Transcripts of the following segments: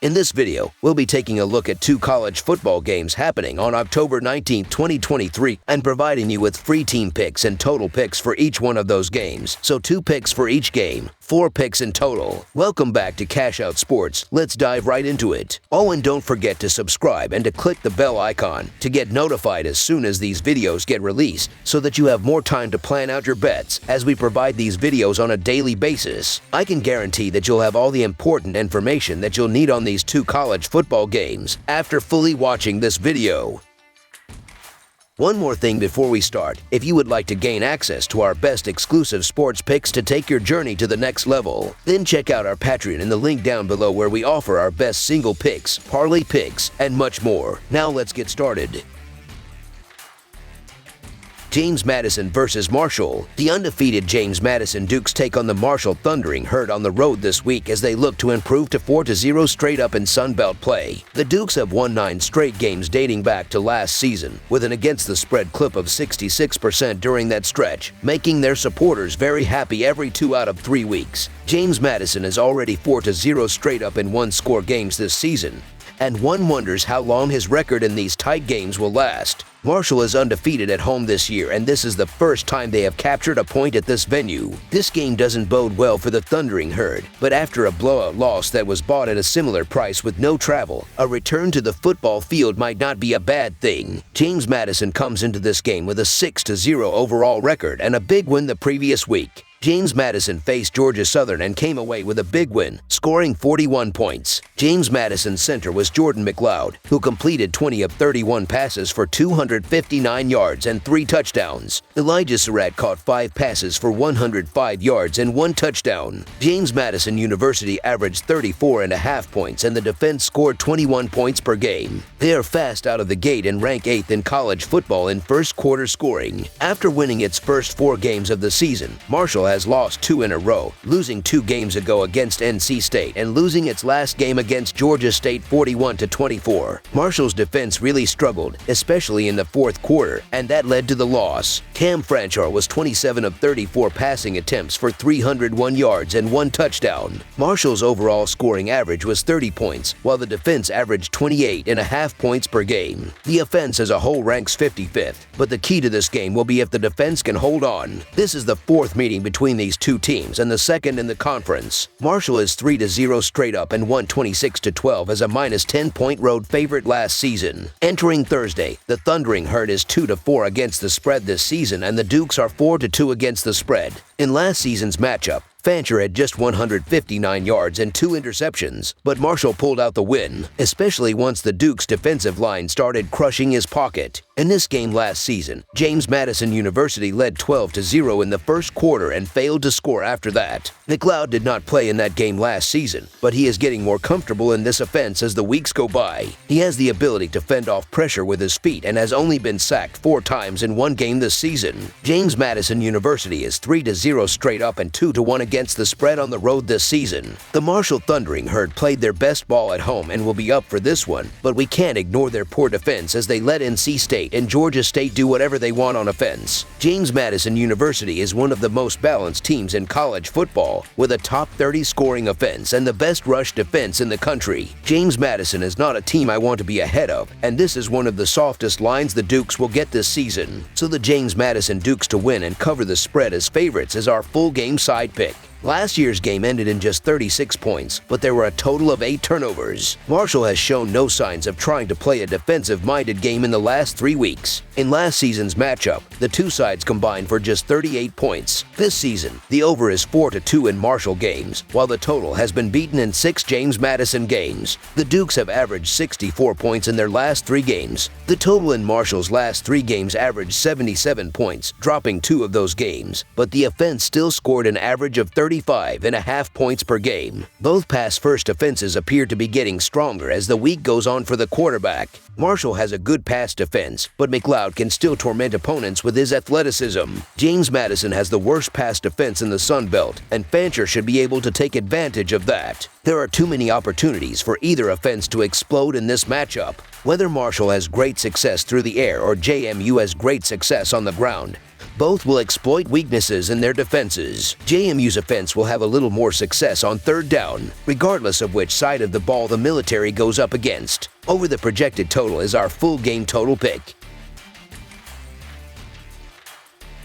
In this video, we'll be taking a look at 2 college football games happening on October 19, 2023, and providing you with free team picks and total picks for each one of those games. So 2 picks for each game, 4 picks in total. Welcome back to Cash Out Sports. Let's dive right into it. Oh, and don't forget to subscribe and to click the bell icon to get notified as soon as these videos get released so that you have more time to plan out your bets as we provide these videos on a daily basis. I can guarantee that you'll have all the important information that you'll need on these 2 college football games after fully watching this video. One more thing before we start, if you would like to gain access to our best exclusive sports picks to take your journey to the next level, then check out our Patreon in the link down below where we offer our best single picks, parlay picks, and much more. Now let's get started. James Madison versus Marshall. The undefeated James Madison Dukes take on the Marshall Thundering Herd on the road this week as they look to improve to 4-0 straight up in Sun Belt play. The Dukes have won 9 straight games dating back to last season, with an against-the-spread clip of 66% during that stretch, making their supporters very happy every 2 out of 3 weeks. James Madison is already 4-0 straight up in one-score games this season, and one wonders how long his record in these tight games will last. Marshall is undefeated at home this year, and this is the first time they have captured a point at this venue. This game doesn't bode well for the Thundering Herd, but after a blowout loss that was bought at a similar price with no travel, a return to the football field might not be a bad thing. James Madison comes into this game with a 6-0 overall record and a big win the previous week. James Madison faced Georgia Southern and came away with a big win, scoring 41 points. James Madison's center was Jordan McLeod, who completed 20 of 31 passes for 259 yards and 3 touchdowns. Elijah Surratt caught 5 passes for 105 yards and 1 touchdown. James Madison University averaged 34.5 points, and the defense scored 21 points per game. They are fast out of the gate and rank 8th in college football in first quarter scoring. After winning its first 4 games of the season, Marshall has lost 2 in a row, losing 2 games ago against NC State and losing its last game against Georgia State 41-24. Marshall's defense really struggled, especially in the 4th quarter, and that led to the loss. Cam Franchar was 27 of 34 passing attempts for 301 yards and 1 touchdown. Marshall's overall scoring average was 30 points, while the defense averaged 28.5 points per game. The offense as a whole ranks 55th, but the key to this game will be if the defense can hold on. This is the 4th meeting between these 2 teams and the 2nd in the conference. Marshall is 3-0 straight up and won 26-12 as a -10-point road favorite last season. Entering Thursday, the Thundering Herd is 2-4 against the spread this season, and the Dukes are 4-2 against the spread. In last season's matchup, Fancher had just 159 yards and 2 interceptions, but Marshall pulled out the win, especially once the Dukes' defensive line started crushing his pocket. In this game last season, James Madison University led 12-0 in the first quarter and failed to score after that. McLeod did not play in that game last season, but he is getting more comfortable in this offense as the weeks go by. He has the ability to fend off pressure with his feet and has only been sacked 4 times in one game this season. James Madison University is 3-0 straight up and 2-1 against the spread on the road this season. The Marshall Thundering Herd played their best ball at home and will be up for this one, but we can't ignore their poor defense as they let NC State and Georgia State do whatever they want on offense. James Madison University is one of the most balanced teams in college football, with a top 30 scoring offense and the best rush defense in the country. James Madison is not a team I want to be ahead of, and this is one of the softest lines the Dukes will get this season. So the James Madison Dukes to win and cover the spread as favorites is our full game side pick. Last year's game ended in just 36 points, but there were a total of 8 turnovers. Marshall has shown no signs of trying to play a defensive-minded game in the last 3 weeks. In last season's matchup, the 2 sides combined for just 38 points. This season, the over is 4-2 in Marshall games, while the total has been beaten in 6 James Madison games. The Dukes have averaged 64 points in their last 3 games. The total in Marshall's last 3 games averaged 77 points, dropping 2 of those games, but the offense still scored an average of 35.5 points per game. Both pass-first offenses appear to be getting stronger as the week goes on for the quarterback. Marshall has a good pass defense, but McLeod can still torment opponents with his athleticism. James Madison has the worst pass defense in the Sun Belt, and Fancher should be able to take advantage of that. There are too many opportunities for either offense to explode in this matchup. Whether Marshall has great success through the air or JMU has great success on the ground, both will exploit weaknesses in their defenses. JMU's offense will have a little more success on third down, regardless of which side of the ball the military goes up against. Over the projected total is our full game total pick.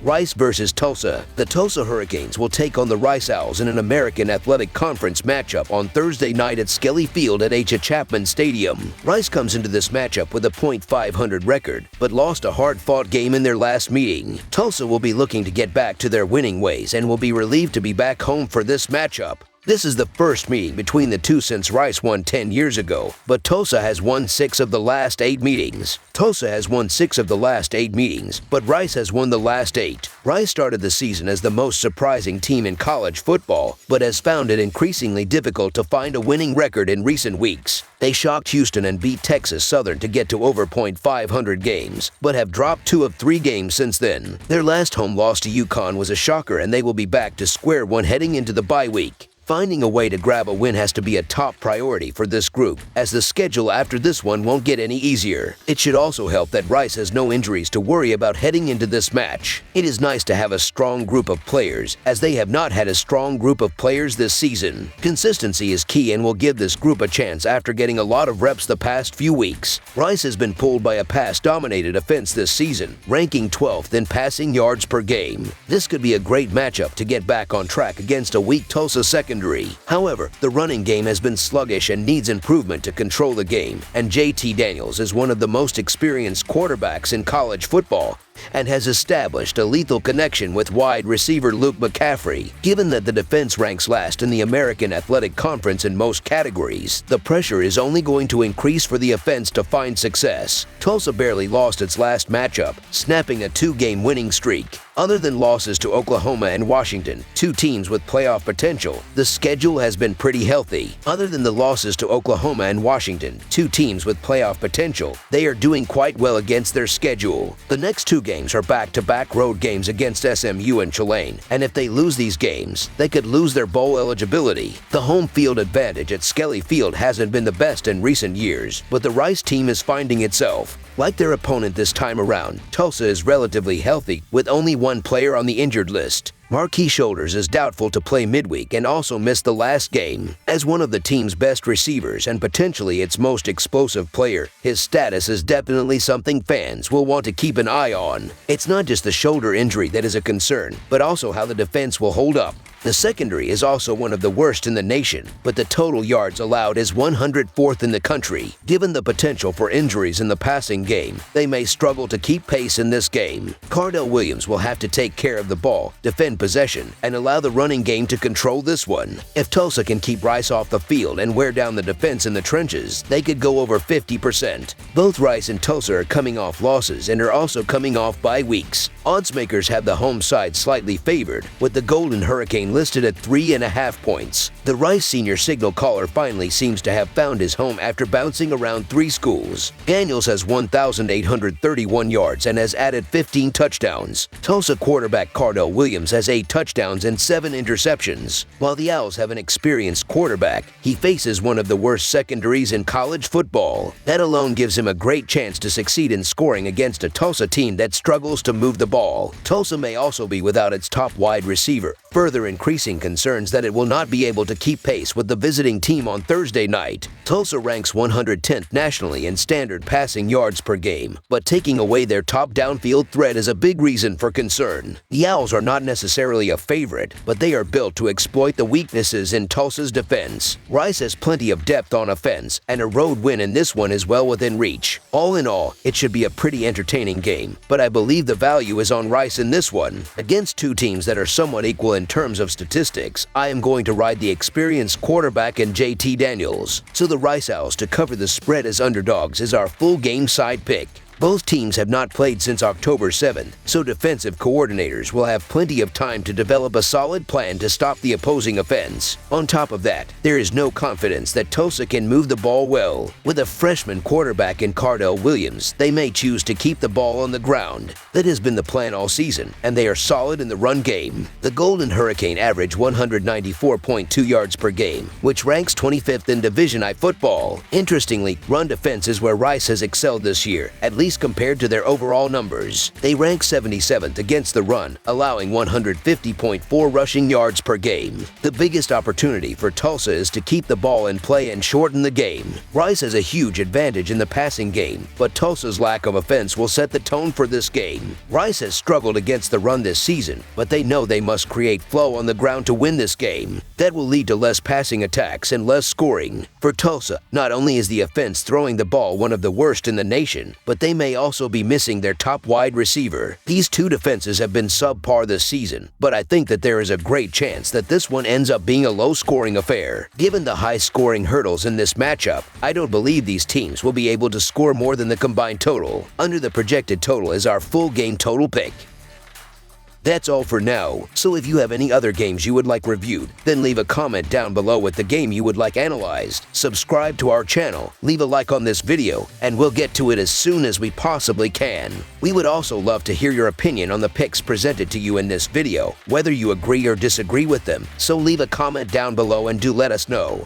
Rice versus Tulsa. The Tulsa Hurricanes will take on the Rice Owls in an American Athletic Conference matchup on Thursday night at Skelly Field at H. Chapman Stadium. Rice comes into this matchup with a .500 record, but lost a hard-fought game in their last meeting. Tulsa will be looking to get back to their winning ways and will be relieved to be back home for this matchup. This is the first meeting between the two since Rice won 10 years ago, but Tulsa has won 6 of the last 8 meetings. Tulsa has won 6 of the last 8 meetings, but Rice has won the last 8. Rice started the season as the most surprising team in college football, but has found it increasingly difficult to find a winning record in recent weeks. They shocked Houston and beat Texas Southern to get to over .500 games, but have dropped 2 of 3 games since then. Their last home loss to UConn was a shocker, and they will be back to square one heading into the bye week. Finding a way to grab a win has to be a top priority for this group, as the schedule after this one won't get any easier. It should also help that Rice has no injuries to worry about heading into this match. It is nice to have a strong group of players, as they have not had a strong group of players this season. Consistency is key and will give this group a chance after getting a lot of reps the past few weeks. Rice has been pulled by a pass-dominated offense this season, ranking 12th in passing yards per game. This could be a great matchup to get back on track against a weak Tulsa secondary. However, the running game has been sluggish and needs improvement to control the game, and JT Daniels is one of the most experienced quarterbacks in college football and has established a lethal connection with wide receiver Luke McCaffrey. Given that the defense ranks last in the American Athletic Conference in most categories, the pressure is only going to increase for the offense to find success. Tulsa barely lost its last matchup, snapping a 2-game winning streak. Other than losses to Oklahoma and Washington, 2 teams with playoff potential, the schedule has been pretty healthy. Other than the losses to Oklahoma and Washington, 2 teams with playoff potential, they are doing quite well against their schedule. The next 2 games are back-to-back road games against SMU and Tulane, and if they lose these games, they could lose their bowl eligibility. The home field advantage at Skelly Field hasn't been the best in recent years, but the Rice team is finding itself. Like their opponent this time around, Tulsa is relatively healthy, with only 1 player on the injured list. Marquis Shoulders is doubtful to play midweek and also missed the last game. As one of the team's best receivers and potentially its most explosive player, his status is definitely something fans will want to keep an eye on. It's not just the shoulder injury that is a concern, but also how the defense will hold up. The secondary is also one of the worst in the nation, but the total yards allowed is 104th in the country. Given the potential for injuries in the passing game, they may struggle to keep pace in this game. Cardell Williams will have to take care of the ball, defend possession, and allow the running game to control this one. If Tulsa can keep Rice off the field and wear down the defense in the trenches, they could go over 50%. Both Rice and Tulsa are coming off losses and are also coming off bye weeks. Odds makers have the home side slightly favored, with the Golden Hurricane listed at 3.5 points. The Rice senior signal caller finally seems to have found his home after bouncing around 3 schools. Daniels has 1,831 yards and has added 15 touchdowns. Tulsa quarterback Cardell Williams has 8 touchdowns and 7 interceptions. While the Owls have an experienced quarterback, he faces one of the worst secondaries in college football. That alone gives him a great chance to succeed in scoring against a Tulsa team that struggles to move the ball. Tulsa may also be without its top wide receiver, further increasing concerns that it will not be able to keep pace with the visiting team on Thursday night. Tulsa ranks 110th nationally in standard passing yards per game, but taking away their top downfield threat is a big reason for concern. The Owls are not necessarily a favorite, but they are built to exploit the weaknesses in Tulsa's defense. Rice has plenty of depth on offense, and a road win in this one is well within reach. All in all, it should be a pretty entertaining game, but I believe the value is on Rice in this one. Against 2 teams that are somewhat equal in terms of statistics, I am going to ride the experienced quarterback in JT Daniels. So the Rice Owls to cover the spread as underdogs is our full game side pick. Both teams have not played since October 7th, so defensive coordinators will have plenty of time to develop a solid plan to stop the opposing offense. On top of that, there is no confidence that Tulsa can move the ball well. With a freshman quarterback in Cardell Williams, they may choose to keep the ball on the ground. That has been the plan all season, and they are solid in the run game. The Golden Hurricane average 194.2 yards per game, which ranks 25th in Division I football. Interestingly, run defense is where Rice has excelled this year, at least compared to their overall numbers. They rank 77th against the run, allowing 150.4 rushing yards per game. The biggest opportunity for Tulsa is to keep the ball in play and shorten the game. Rice has a huge advantage in the passing game, but Tulsa's lack of offense will set the tone for this game. Rice has struggled against the run this season, but they know they must create flow on the ground to win this game. That will lead to less passing attacks and less scoring. For Tulsa, not only is the offense throwing the ball one of the worst in the nation, but they may also be missing their top wide receiver. These two defenses have been subpar this season, but I think that there is a great chance that this one ends up being a low-scoring affair. Given the high-scoring hurdles in this matchup, I don't believe these teams will be able to score more than the combined total. Under the projected total is our full game total pick. That's all for now, so if you have any other games you would like reviewed, then leave a comment down below with the game you would like analyzed. Subscribe to our channel, leave a like on this video, and we'll get to it as soon as we possibly can. We would also love to hear your opinion on the picks presented to you in this video, whether you agree or disagree with them, so leave a comment down below and do let us know.